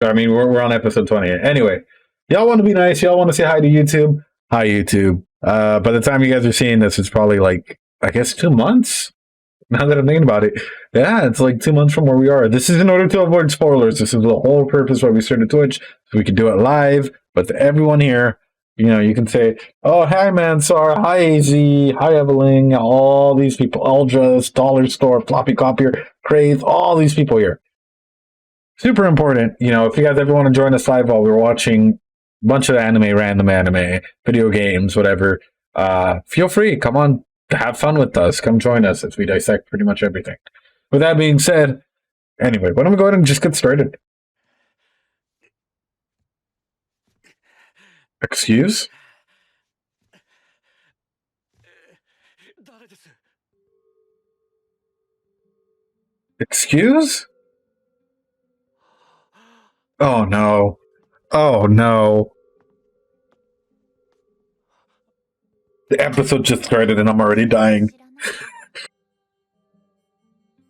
I mean, we're on episode 20. Anyway, y'all want to be nice. Y'all want to say hi to YouTube. Hi, YouTube. By the time you guys are seeing this, it's probably like, I guess, 2 months. Now that I'm thinking about it, yeah, it's like 2 months from where we are. This is in order to avoid spoilers. This is the whole purpose why we started Twitch, so we could do it live. But to everyone here, you can say, "Oh, hi, Mansar. Hi, AZ. Hi, Evelyn. All these people, Aldras, Dollar Store, Floppy Copier, Crave. All these people here. Super important. If you guys ever want to join us live while we're watching a bunch of random anime, video games, whatever, feel free. Come on, have fun with us. Come join us as we dissect pretty much everything. With that being said, anyway, why don't we go ahead and just get started? Excuse? Excuse? Oh no. Oh no. The episode just started and I'm already dying.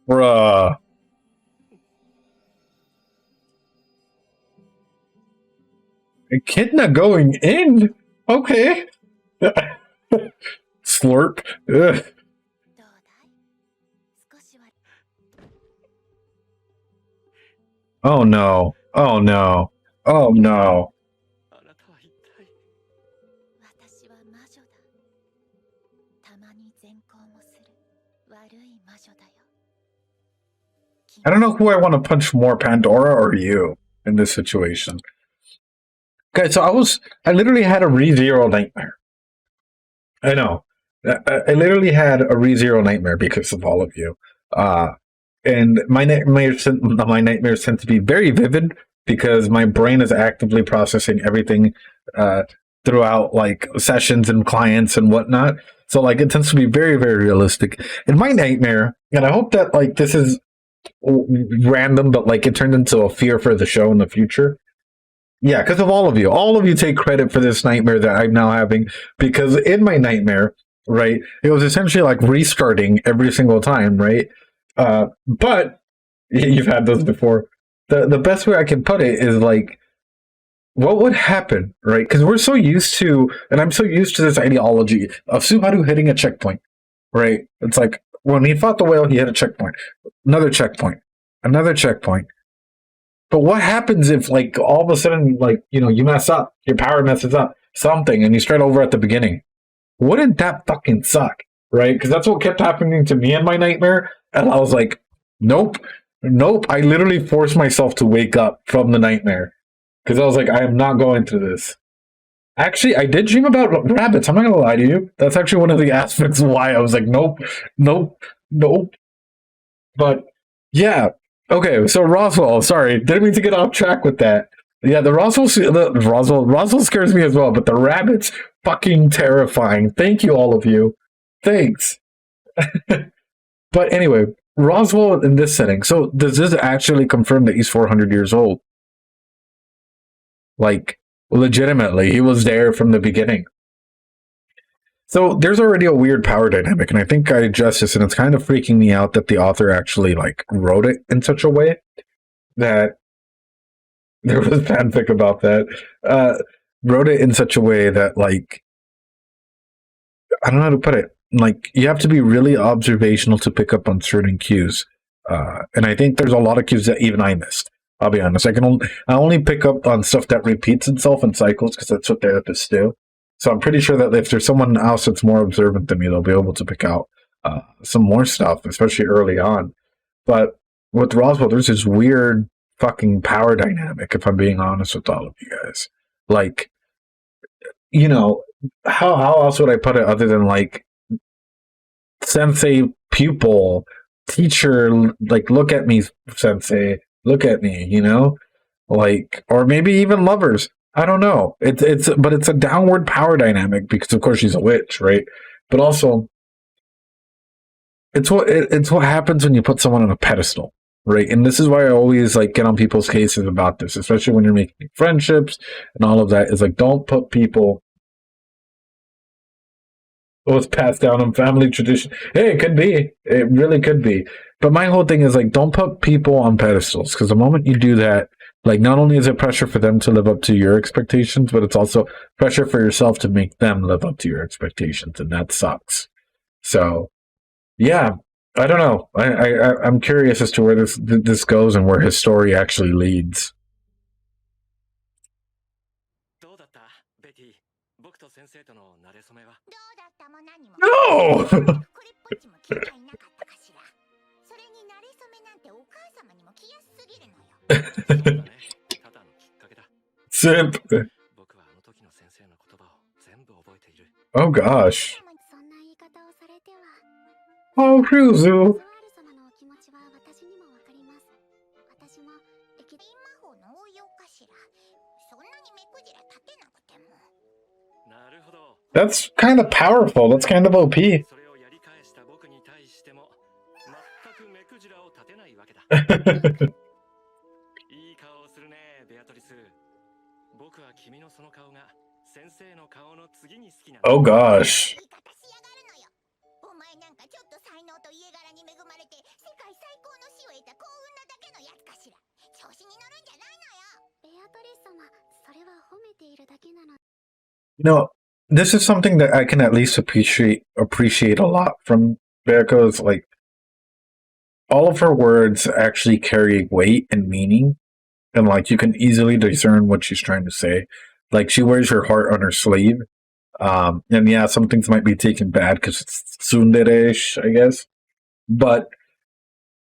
Bruh. Echidna going in? Okay. Slurp. Ugh. Oh no. Oh no. Oh no. I don't know who I want to punch more, Pandora or you, in this situation. Okay, so I literally had a ReZero nightmare. I know. I literally had a ReZero nightmare because of all of you. And my nightmares tend to be very vivid because my brain is actively processing everything throughout like sessions and clients and whatnot. So like it tends to be very, very realistic. In my nightmare, and I hope that like this is random, but like it turned into a fear for the show in the future. Yeah, because of all of you. All of you take credit for this nightmare that I'm now having, because in my nightmare, right, it was essentially like restarting every single time, right? But you've had those before. The best way I can put it is like, what would happen, right? Because we're so used to, and I'm so used to this ideology of Subaru hitting a checkpoint, right? It's like, when he fought the whale, he hit a checkpoint. Another checkpoint. Another checkpoint. But what happens if, like, all of a sudden, like, you mess up, your power messes up, something, and you start over at the beginning? Wouldn't that fucking suck, right? Because that's what kept happening to me in my nightmare, and I was like, nope. I literally forced myself to wake up from the nightmare, because I was like, I am not going through this. Actually, I did dream about rabbits, I'm not going to lie to you. That's actually one of the aspects of why I was like, nope. But, yeah. Okay, so Roswaal, sorry, didn't mean to get off track with that. Yeah, Roswaal scares me as well, but the rabbits, fucking terrifying. Thank you, all of you. Thanks. But anyway, Roswaal in this setting. So does this actually confirm that he's 400 years old? Like, legitimately, he was there from the beginning. So there's already a weird power dynamic, and I think I addressed this, and it's kind of freaking me out that the author actually like wrote it in such a way that there was fanfic about that. Wrote it in such a way that like I don't know how to put it. Like you have to be really observational to pick up on certain cues, and I think there's a lot of cues that even I missed. I'll be honest. I only pick up on stuff that repeats itself in cycles because that's what therapists do. So I'm pretty sure that if there's someone else that's more observant than me, they'll be able to pick out some more stuff, especially early on. But with Roswaal, there's this weird fucking power dynamic, if I'm being honest with all of you guys. Like, how else would I put it other than like sensei, pupil, teacher, like look at me, sensei, look at me, like, or maybe even lovers. I don't know. But it's a downward power dynamic because of course she's a witch, right? But also, it's what happens when you put someone on a pedestal, right? And this is why I always like get on people's cases about this, especially when you're making friendships and all of that. Is like don't put people. Oh, it's passed down in family tradition. Hey, it could be. It really could be. But my whole thing is like don't put people on pedestals because the moment you do that, Like, not only is it pressure for them to live up to your expectations, but it's also pressure for yourself to make them live up to your expectations, and that sucks. So, yeah, I don't know. I'm curious as to where this goes and where his story actually leads. No! Simp. Oh gosh. Oh, Ryuzu. That's kind of powerful. That's kind of OP. Oh gosh. No, this is something that I can at least appreciate a lot from Berko. Is like all of her words actually carry weight and meaning, and like you can easily discern what she's trying to say. Like she wears her heart on her sleeve, and yeah, some things might be taken bad because it's tsundere-ish, I guess. But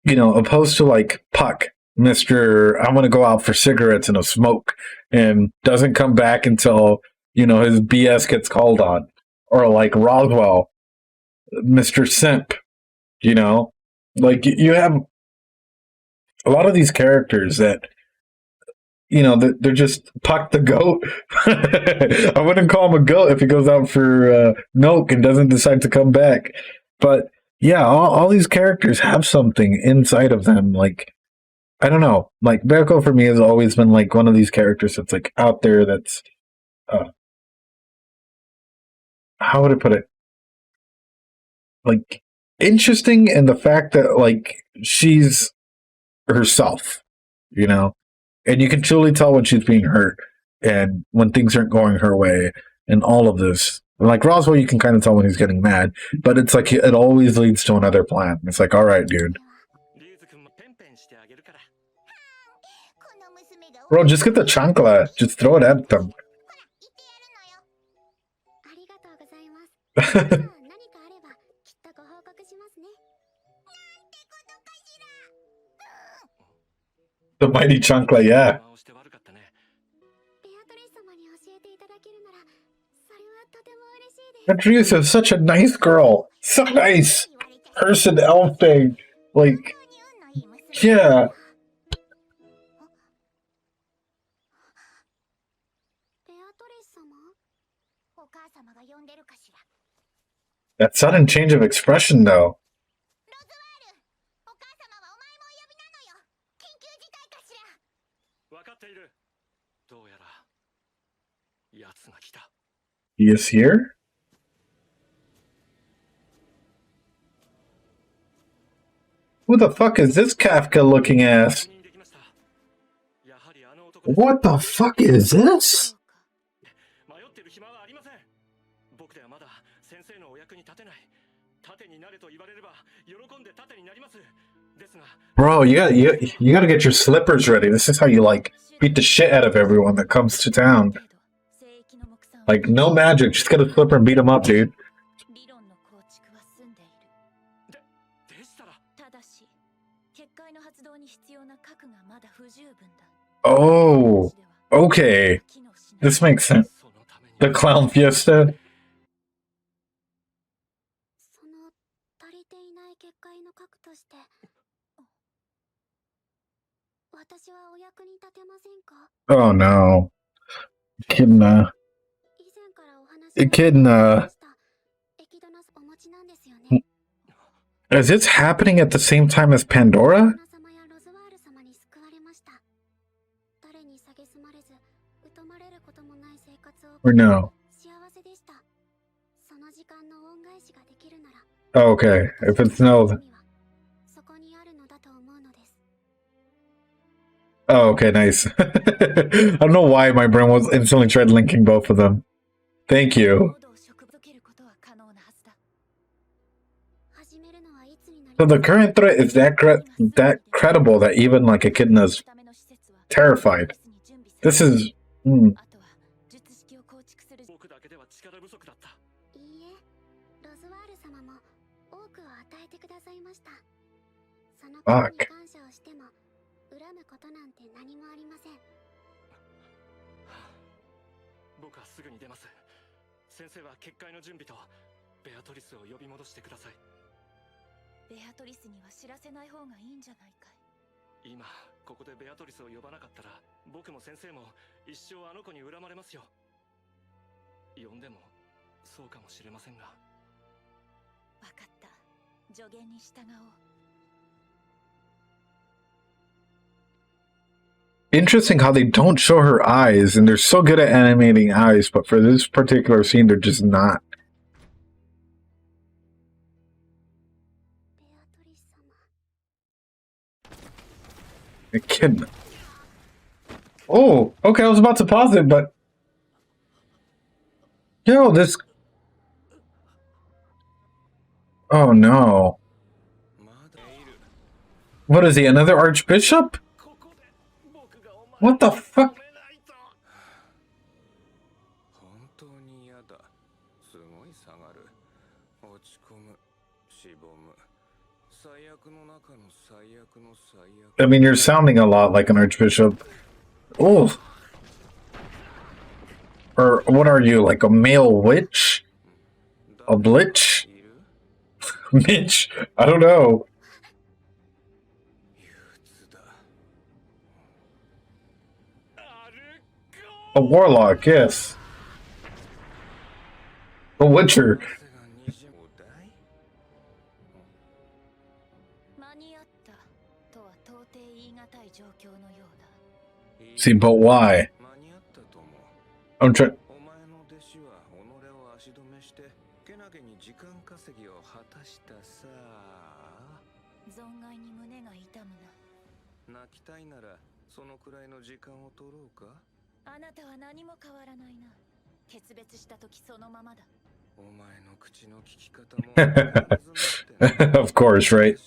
you know, opposed to like Puck, Mr. I want to go out for cigarettes and a smoke, and doesn't come back until, you know, his BS gets called on. Or like Roswaal, Mr. Simp, you know? Like, you have a lot of these characters that, you know, they're just Puck the goat. I wouldn't call him a goat if he goes out for milk and doesn't decide to come back. But yeah, all these characters have something inside of them. Like, I don't know. Like, Berko for me has always been like one of these characters that's like out there that's, how would I put it? Like, interesting in the fact that like she's herself, you know? And you can truly tell when she's being hurt and when things aren't going her way and all of this. Like Roswaal, you can kind of tell when he's getting mad, but it's like it always leads to another plan. It's like, all right, dude. Bro, just get the chancla. Just throw it at them. The mighty chancla, yeah. Patrice is such a nice girl. So nice. Person, elf thing. Like, yeah. That sudden change of expression, though. He is here? Who the fuck is this Kafka-looking ass? What the fuck is this? Bro, you gotta get your slippers ready. This is how you like beat the shit out of everyone that comes to town. Like, no magic, just get a slipper and beat them up, dude. Oh, okay. This makes sense. The clown fiesta? Oh no. Echidna. Is this happening at the same time as Pandora? Or no? Oh, okay. If it's no... Oh, okay, nice. I don't know why my brain was instantly tried linking both of them. Thank you. So the current threat is that credible that even like Echidna's terrified. This is... Fuck. Interesting how they don't show her eyes, and they're so good at animating eyes, but for this particular scene, they're just not. Echidna. Oh, okay, I was about to pause it, but... Yo, this... Oh no. What is he, another archbishop? What the fuck? I mean, you're sounding a lot like an archbishop. Oh. Or what are you, like a male witch? A blitch? Mitch? I don't know. A warlock, yes. A witcher. See, but why? I'm trying. Of course, right?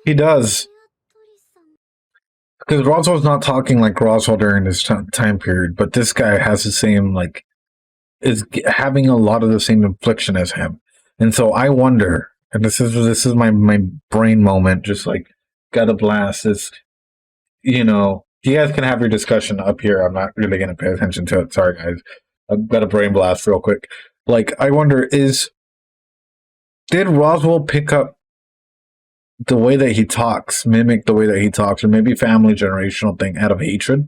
He does. Because Roswell's not talking like Roswell during this time period, but this guy has the same, like, is having a lot of the same infliction as him. And so I wonder, and this is my brain moment, just like, got a blast. Is, you know, you guys can have your discussion up here. I'm not really going to pay attention to it. Sorry, guys. I've got a brain blast real quick. Like, I wonder, did Roswell pick up the way that he talks, mimic the way that he talks, or maybe family generational thing out of hatred?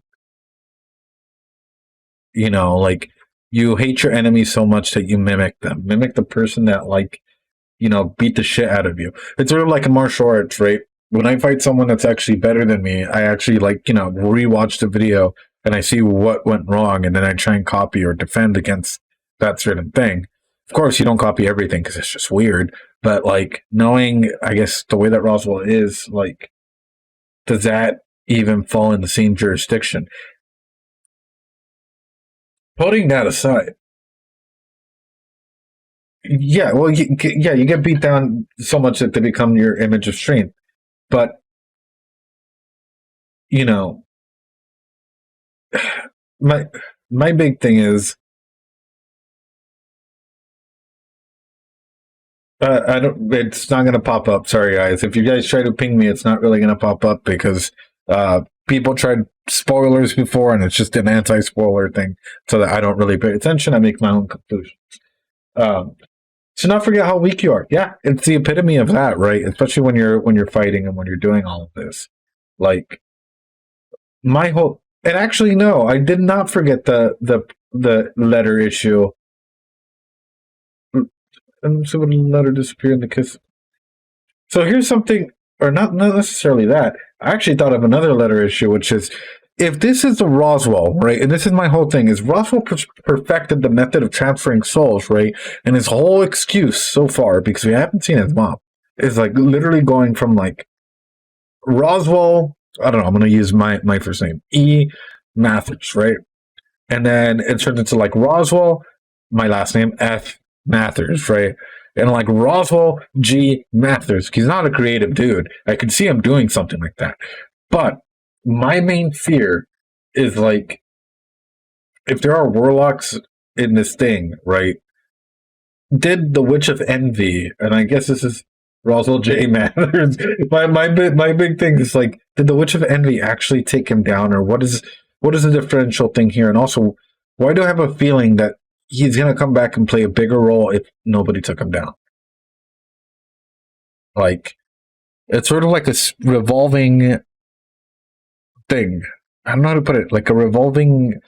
You know, like, you hate your enemy so much that you mimic them. Mimic the person that, like, you know, beat the shit out of you. It's sort of like in martial arts, right? When I fight someone that's actually better than me, I actually, like, you know, rewatch the video and I see what went wrong, and then I try and copy or defend against that certain thing. Of course, you don't copy everything because it's just weird. But, like, knowing, I guess, the way that Roswell is, like, does that even fall in the same jurisdiction? Putting that aside, yeah, well, you get beat down so much that they become your image of strength. But, you know, my big thing is, I don't. It's not going to pop up. Sorry, guys. If you guys try to ping me, it's not really going to pop up because people tried spoilers before, and it's just an anti-spoiler thing, so that I don't really pay attention. I make my own conclusions. So not forget how weak you are. Yeah, it's the epitome of that, right? Especially when you're fighting and when you're doing all of this. Like, my whole, and actually no, I did not forget the letter issue. And so when the letter disappeared in the kiss. So here's something, or not necessarily that. I actually thought of another letter issue, which is if this is the Roswaal, right, and this is my whole thing, is Roswaal perfected the method of transferring souls, right? And his whole excuse so far, because we haven't seen his mom, is like literally going from like Roswaal, I don't know, I'm going to use my first name, E. Mathers, right? And then it turned into like Roswaal, my last name, F. Mathers, right? And like Roswaal G. Mathers. He's not a creative dude. I could see him doing something like that. But my main fear is like, if there are warlocks in this thing, right? Did the Witch of Envy, and I guess this is Roswaal J. Mathers. My big thing is like, did the Witch of Envy actually take him down, or what is the differential thing here? And also, why do I have a feeling that he's gonna come back and play a bigger role if nobody took him down? Like, it's sort of like a revolving thing. I don't know how to put it. Like a revolving.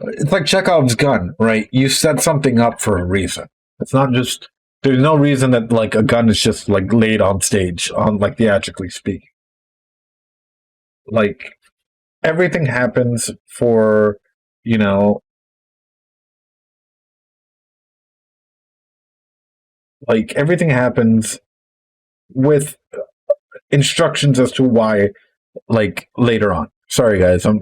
It's like Chekhov's gun, right? You set something up for a reason. It's not just. There's no reason that like a gun is just like laid on stage, on like theatrically speaking. Like everything happens for, you know, like everything happens with instructions as to why, like later on. Sorry guys, I'm.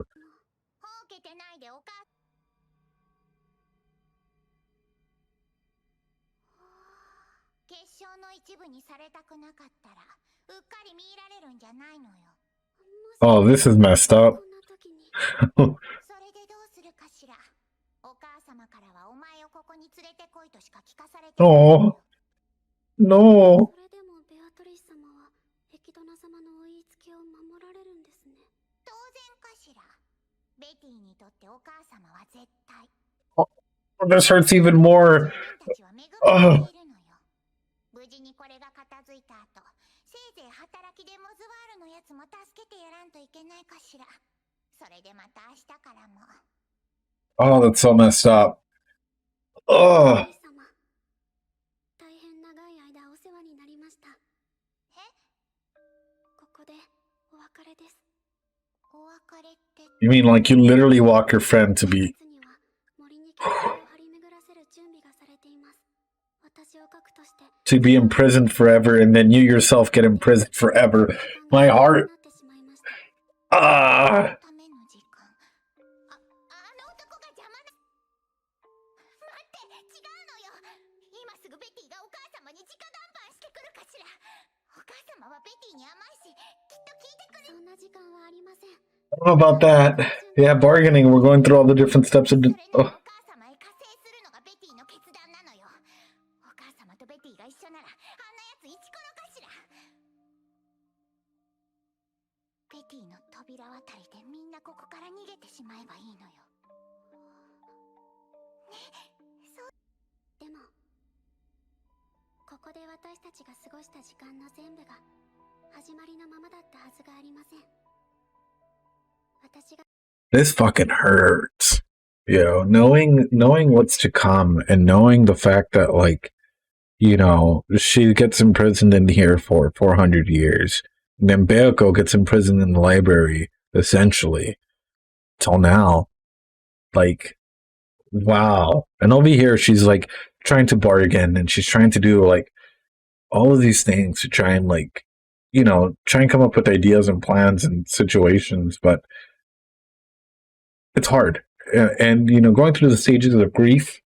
Oh, this is messed up. Oh, no. Oh, this hurts even more. Oh. Oh, that's so messed up. Oh. You mean like you literally walk your friend to be imprisoned forever, and then you yourself get imprisoned forever. My heart. Ah. I don't know about that. Yeah, bargaining. We're going through all the different steps of. Oh. This fucking hurts. You know, knowing what's to come, and knowing the fact that, like, you know, she gets imprisoned in here for 400 years. And then Beoko gets imprisoned in the library, essentially, till now. Like, wow. And over here, she's, like, trying to bargain, and she's trying to do, like, all of these things to try and, like, you know, try and come up with ideas and plans and situations, but it's hard. And you know, going through the stages of grief,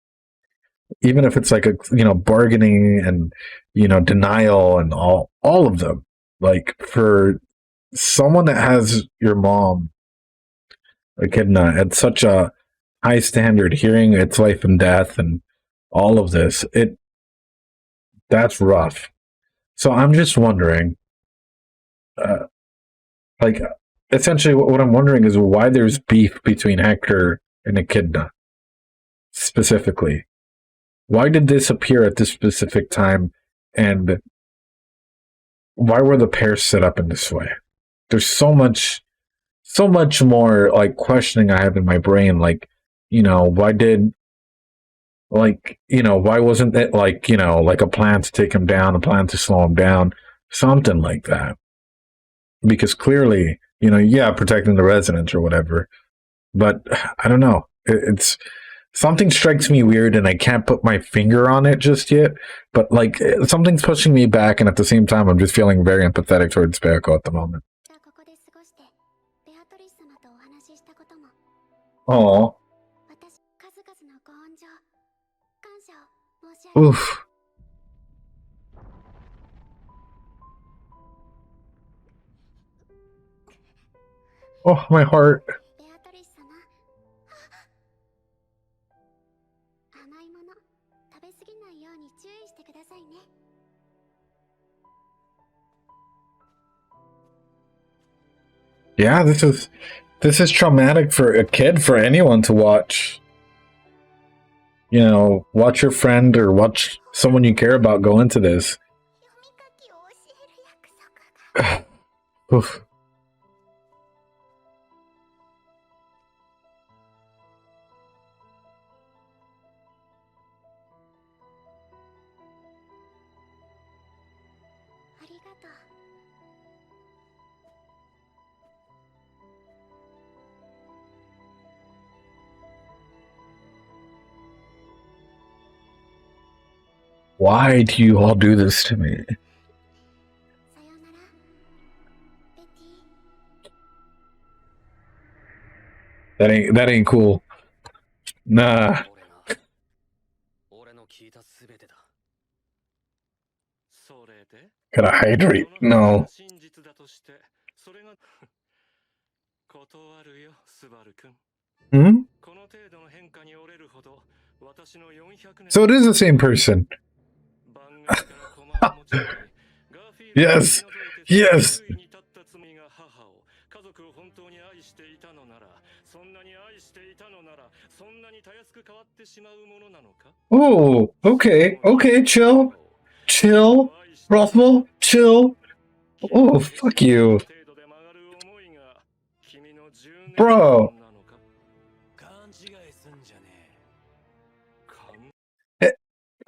even if it's like a, you know, bargaining and, you know, denial and all of them, like for someone that has your mom, Echidna, at such a high standard, hearing its life and death and all of this, that's rough. So I'm just wondering, like, essentially what I'm wondering is why there's beef between Hector and Echidna, specifically. Why did this appear at this specific time, and why were the pairs set up in this way? There's so much more, like, questioning I have in my brain. Like, you know, why did, like, you know, why wasn't it, like, you know, like a plan to take him down, a plan to slow him down, something like that? Because clearly You know, yeah, protecting the residents or whatever. But I don't know. It's something strikes me weird, and I can't put my finger on it just yet. But like something's pushing me back, and at the same time, I'm just feeling very empathetic towards Beako at the moment. Oh. Oof. Oh, my heart. Yeah, this is traumatic for a kid, for anyone to watch. You know, watch your friend or watch someone you care about go into this. Oof. Why do you all do this to me? That ain't cool. Nah. Gotta hydrate. No. Hmm? So it is the same person. Yes. Yes. Oh, okay. Okay, chill. Chill. Roswaal, chill. Oh, fuck you. Bro.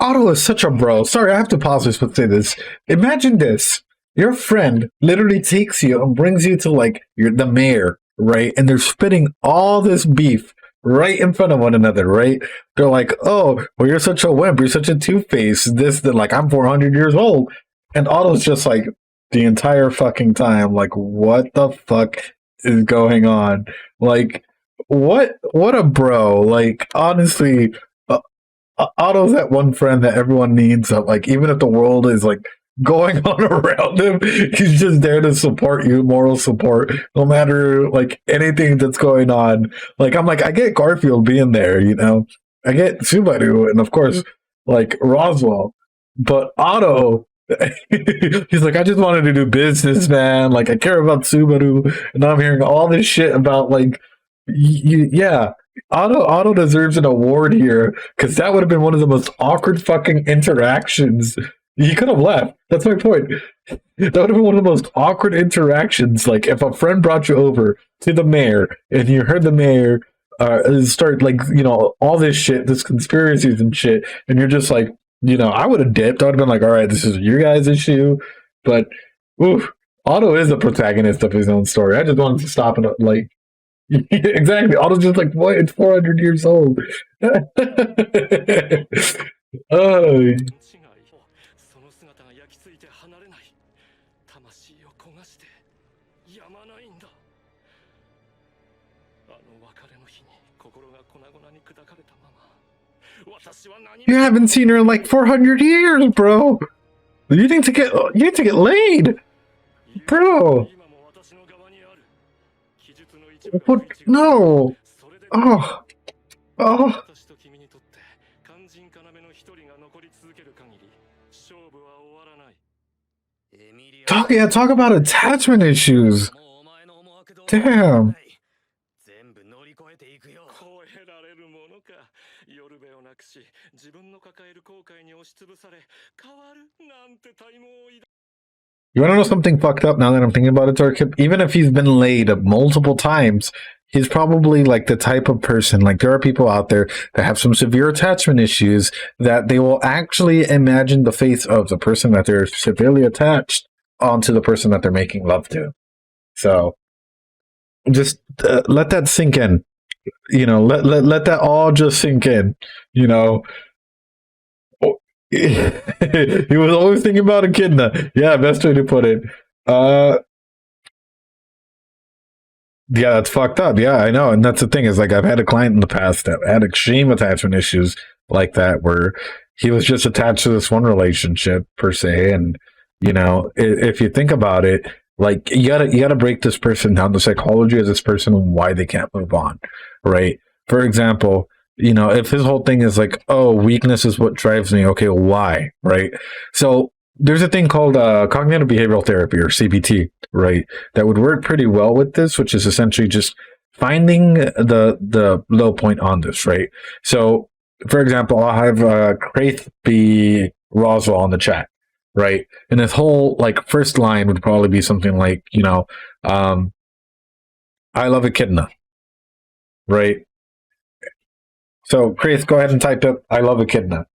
Otto is such a bro. Sorry, I have to pause this but say this. Imagine this. Your friend literally takes you and brings you to like you're the mayor, right? And they're spitting all this beef right in front of one another, right? They're like, oh, well, you're such a wimp, you're such a two-face, this, that, like, I'm 400 years old. And Otto's just like, the entire fucking time, like, what the fuck is going on? Like, what a bro. Like, honestly, Otto's that one friend that everyone needs. That, like, even if the world is like going on around him, he's just there to support you, moral support, no matter like anything that's going on. Like, I'm like, I get Garfield being there, you know, I get Subaru, and of course, like Roswaal, but Otto. He's like, I just wanted to do business, man. Like, I care about Subaru, and now I'm hearing all this shit about like, yeah, Otto deserves an award here because that would have been one of the most awkward fucking interactions. He could have left. That's my point. That would have been one of the most awkward interactions. Like if a friend brought you over to the mayor and you heard the mayor start like all this shit, this conspiracies and shit, and you're just like, I would have dipped. I would have been like, all right, this is your guys' issue. But oof, Otto is the protagonist of his own story. I just wanted to stop it like. Exactly. Otto's just like, what? It's 400 years old. Oh. You haven't seen her in like 400 years, bro. You need to get laid, bro. What? No. Oh. Oh. Talk about attachment issues. Damn. You want to know something fucked up now that I'm thinking about it, Tarkip? Even if he's been laid multiple times, he's probably like the type of person, like there are people out there that have some severe attachment issues that they will actually imagine the face of the person that they're severely attached onto the person that they're making love to. So Just let that sink in. Let that all just sink in. You know, he was always thinking about echidna. Yeah, best way to put it. Uh, yeah, that's fucked up. Yeah, I know. And that's the thing is like I've had a client in the past that had extreme attachment issues like that where he was just attached to this one relationship per se. And, if you think about it, like you gotta break this person down, the psychology of this person and why they can't move on. Right. For example, if his whole thing is like, oh, weakness is what drives me. Okay, why? Right. So there's a thing called cognitive behavioral therapy or CBT, right? That would work pretty well with this, which is essentially just finding the low point on this, right? So, for example, I'll have Kraith be Roswaal in the chat, right? And his whole like first line would probably be something like, I love echidna, right? So, Kraith, go ahead and type up I love echidna.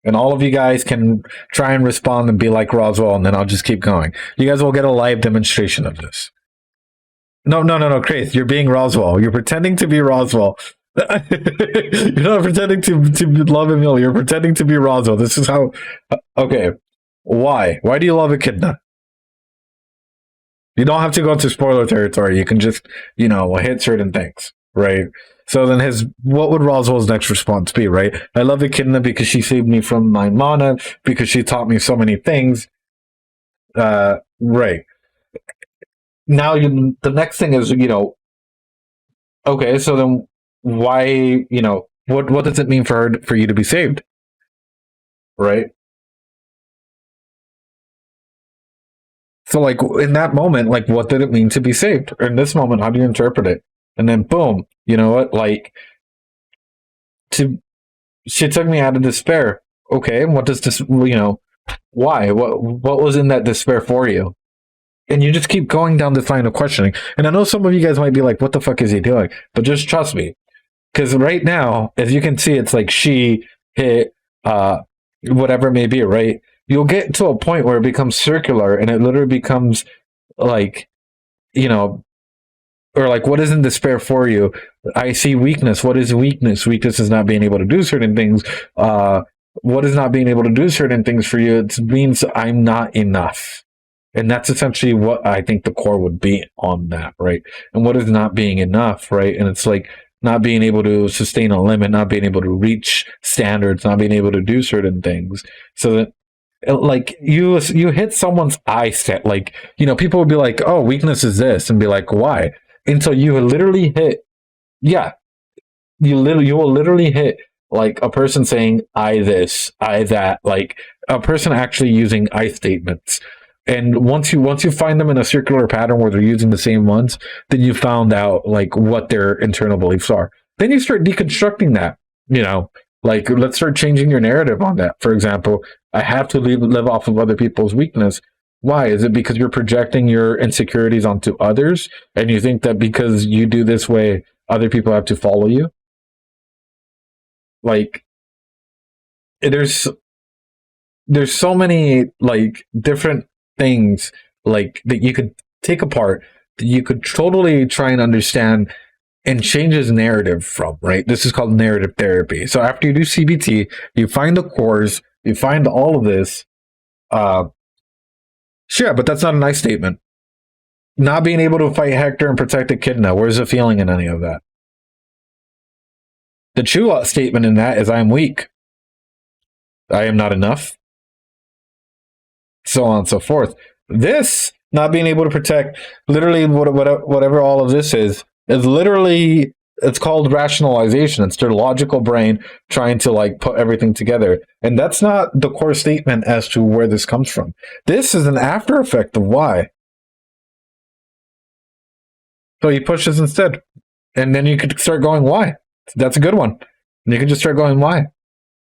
And all of you guys can try and respond and be like Roswaal, and then I'll just keep going. You guys will get a live demonstration of this. No, Kraith, you're being Roswaal. You're pretending to be Roswaal. You're not pretending to love Emil. You're pretending to be Roswaal. This is how... Okay. Why? Why do you love echidna? You don't have to go into spoiler territory. You can just, hit certain things, right? So then what would Roswell's next response be, right? I love echidna because she saved me from my mana, because she taught me so many things. Right. Now the next thing is, okay, so then why, what does it mean for you to be saved? Right? So like in that moment, like what did it mean to be saved? Or in this moment, how do you interpret it? And then boom, you know what? Like she took me out of despair. Okay, what does this? Why? What was in that despair for you? And you just keep going down this line of questioning. And I know some of you guys might be like, "What the fuck is he doing?" But just trust me, because right now, as you can see, it's like she hit whatever it may be. Right? You'll get to a point where it becomes circular, and it literally becomes like, or like, what is in despair for you? I see weakness. What is weakness? Weakness is not being able to do certain things. What is not being able to do certain things for you? It means I'm not enough. And that's essentially what I think the core would be on that, right? And what is not being enough, right? And it's like not being able to sustain a limit, not being able to reach standards, not being able to do certain things. So that like you hit someone's eye set, like, people would be like, oh, weakness is this, and be like, why? Until you literally hit, yeah, you will literally hit like a person saying I this, I that, like a person actually using I statements. And once you find them in a circular pattern where they're using the same ones, then you found out like what their internal beliefs are. Then you start deconstructing that, like let's start changing your narrative on that. For example, I have to live off of other people's weakness. Why? Is it because you're projecting your insecurities onto others and you think that because you do this way, other people have to follow you? Like, there's so many like different things like that you could take apart, that you could totally try and understand and change his narrative from, right? This is called narrative therapy. So after you do CBT, you find the cores, you find all of this. Sure, but that's not a nice statement. Not being able to fight Hector and protect Echidna, where's the feeling in any of that? The true statement in that is I am weak. I am not enough. So on and so forth. This, not being able to protect, literally whatever all of this is literally, it's called rationalization. It's their logical brain trying to like put everything together. And that's not the core statement as to where this comes from. This is an after effect of why. So he pushes instead. And then you could start going, why? That's a good one. And you can just start going, why?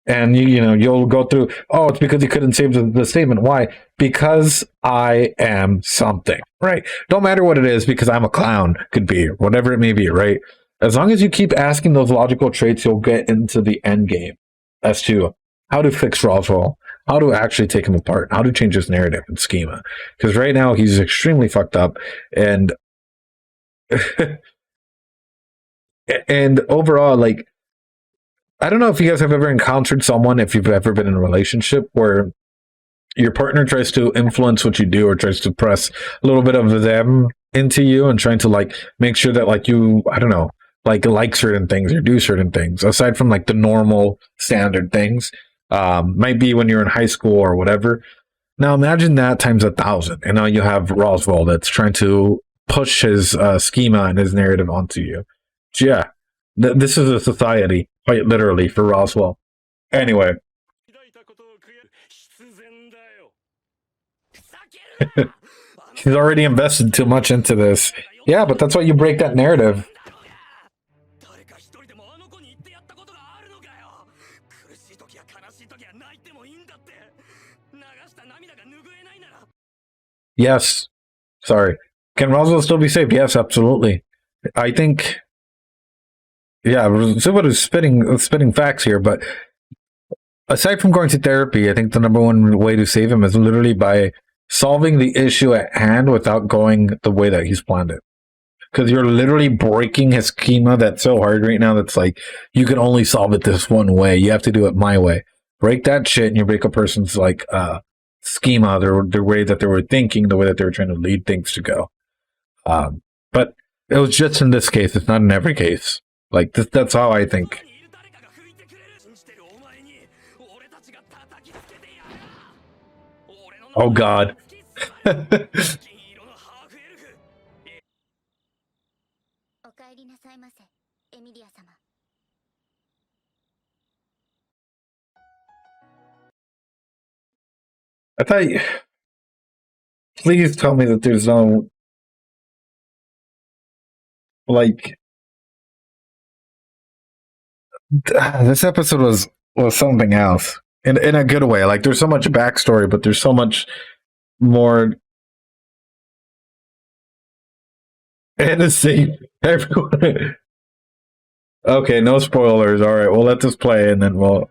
And you'll go through, oh, it's because he couldn't save the statement. Why? Because I am something, right? Don't matter what it is, because I'm a clown, could be, whatever it may be, right? As long as you keep asking those logical traits, you'll get into the end game as to how to fix Roswaal, how to actually take him apart, how to change his narrative and schema. Because right now he's extremely fucked up. And And overall, like, I don't know if you guys have ever encountered someone, if you've ever been in a relationship where your partner tries to influence what you do or tries to press a little bit of them into you and trying to like make sure that like you, I don't know, like certain things or do certain things aside from like the normal standard things. Might be when you're in high school or whatever. Now imagine that times 1,000, and now you have Roswaal that's trying to push his schema and his narrative onto you. So yeah, this is a society, quite literally, for Roswaal. Anyway, he's already invested too much into this. Yeah, but that's why you break that narrative. Yes. Sorry. Can Roswell still be saved? Yes, absolutely. I think. Yeah, Zubat is spitting facts here, but aside from going to therapy, I think the number one way to save him is literally by solving the issue at hand without going the way that he's planned it. Because you're literally breaking his schema that's so hard right now that's like, you can only solve it this one way. You have to do it my way. Break that shit and you break a person's like schema, their way that they were thinking, the way that they were trying to lead things to go. But it was just in this case. It's not in every case. Like, that's how I think. Oh, God. I thought please tell me that there's no, like, this episode was something else. In a good way. Like, there's so much backstory, but there's so much more. And the same, everyone. Okay, no spoilers. All right, we'll let this play and then we'll.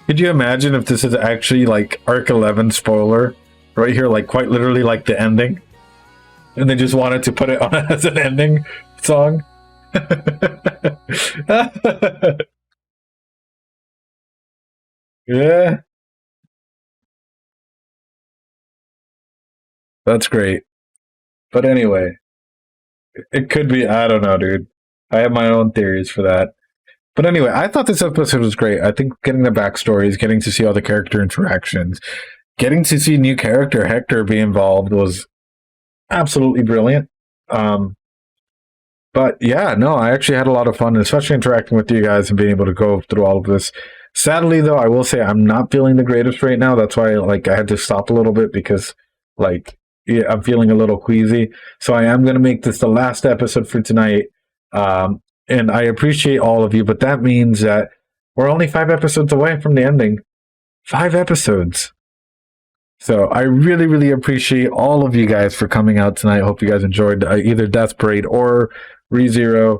Could you imagine if this is actually like Arc 11 spoiler right here, like quite literally like the ending, and they just wanted to put it on as an ending song? Yeah, that's great. But anyway, it could be. I don't know, dude. I have my own theories for that. But anyway, I thought this episode was great. I think getting the backstories, getting to see all the character interactions, getting to see new character Hector be involved was absolutely brilliant. But yeah, no, I actually had a lot of fun, especially interacting with you guys and being able to go through all of this. Sadly, though, I will say I'm not feeling the greatest right now. That's why, like, I had to stop a little bit because, like, yeah, I'm feeling a little queasy. So I am going to make this the last episode for tonight. And I appreciate all of you, but that means that we're only 5 episodes away from the ending. 5 episodes. So I really, really appreciate all of you guys for coming out tonight. Hope you guys enjoyed either Death Parade or ReZero.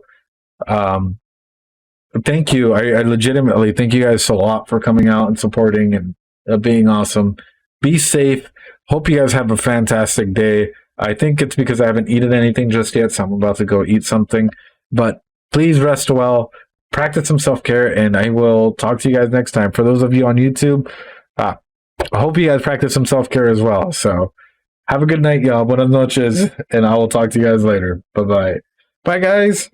Thank you. I legitimately thank you guys a lot for coming out and supporting and being awesome. Be safe. Hope you guys have a fantastic day. I think it's because I haven't eaten anything just yet, so I'm about to go eat something. But please rest well. Practice some self-care, and I will talk to you guys next time. For those of you on YouTube, I hope you guys practice some self-care as well. So have a good night, y'all. Buenas noches, and I will talk to you guys later. Bye-bye. Bye, guys.